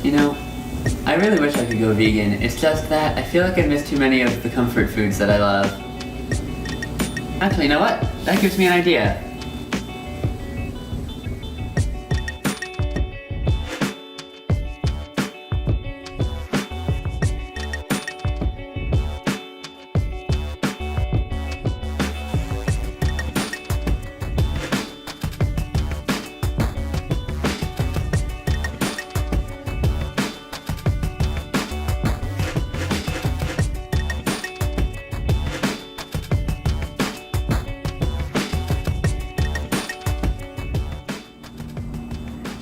You know, I really wish I could go vegan. It's just that I feel like I miss too many of the comfort foods that I love. Actually, you know what? That gives me an idea.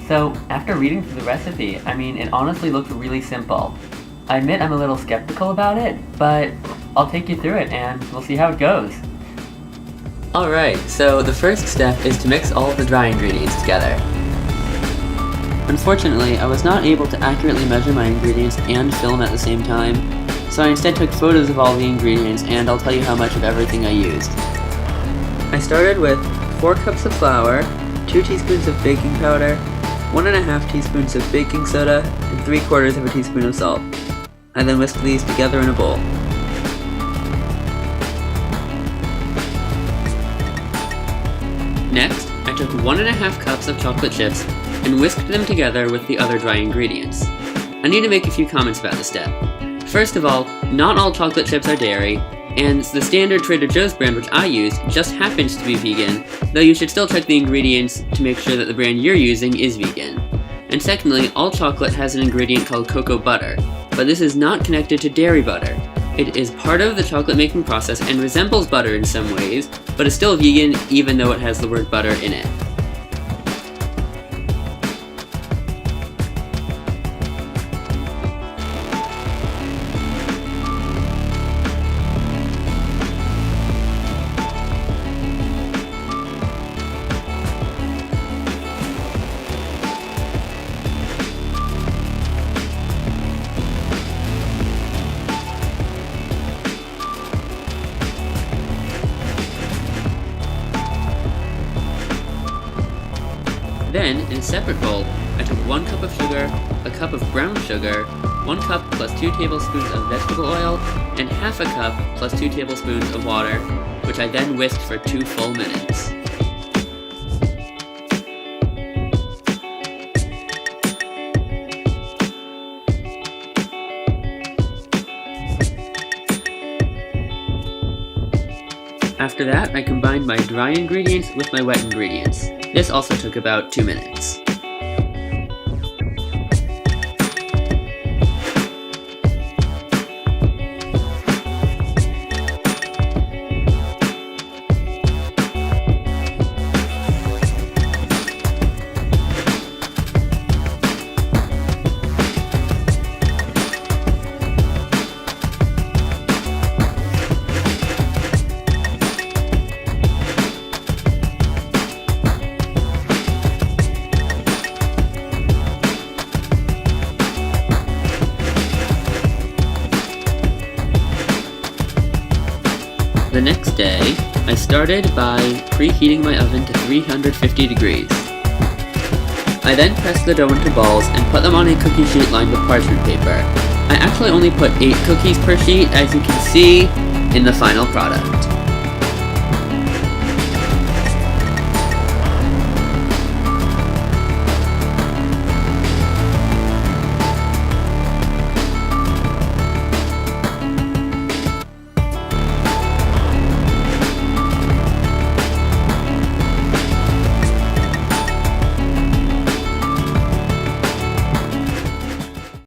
So, after reading through the recipe, it honestly looked really simple. I admit I'm a little skeptical about it, but I'll take you through it and we'll see how it goes. Alright, so the first step is to mix all of the dry ingredients together. Unfortunately, I was not able to accurately measure my ingredients and film at the same time, so I instead took photos of all the ingredients and I'll tell you how much of everything I used. I started with 4 cups of flour, 2 teaspoons of baking powder, 1.5 teaspoons of baking soda, and 3/4 teaspoon of salt. I then whisked these together in a bowl. Next, I took 1.5 cups of chocolate chips and whisked them together with the other dry ingredients. I need to make a few comments about this step. First of all, not all chocolate chips are dairy, and the standard Trader Joe's brand which I use just happens to be vegan, though you should still check the ingredients to make sure that the brand you're using is vegan. And secondly, all chocolate has an ingredient called cocoa butter, but this is not connected to dairy butter. It is part of the chocolate making process and resembles butter in some ways, but is still vegan even though it has the word butter in it. Then, in a separate bowl, I took 1 cup of sugar, a cup of brown sugar, 1 cup plus 2 tablespoons of vegetable oil, and half a cup plus 2 tablespoons of water, which I then whisked for 2 full minutes. After that, I combined my dry ingredients with my wet ingredients. This also took about 2 minutes. The next day, I started by preheating my oven to 350 degrees. I then pressed the dough into balls and put them on a cookie sheet lined with parchment paper. I actually only put 8 cookies per sheet, as you can see in the final product.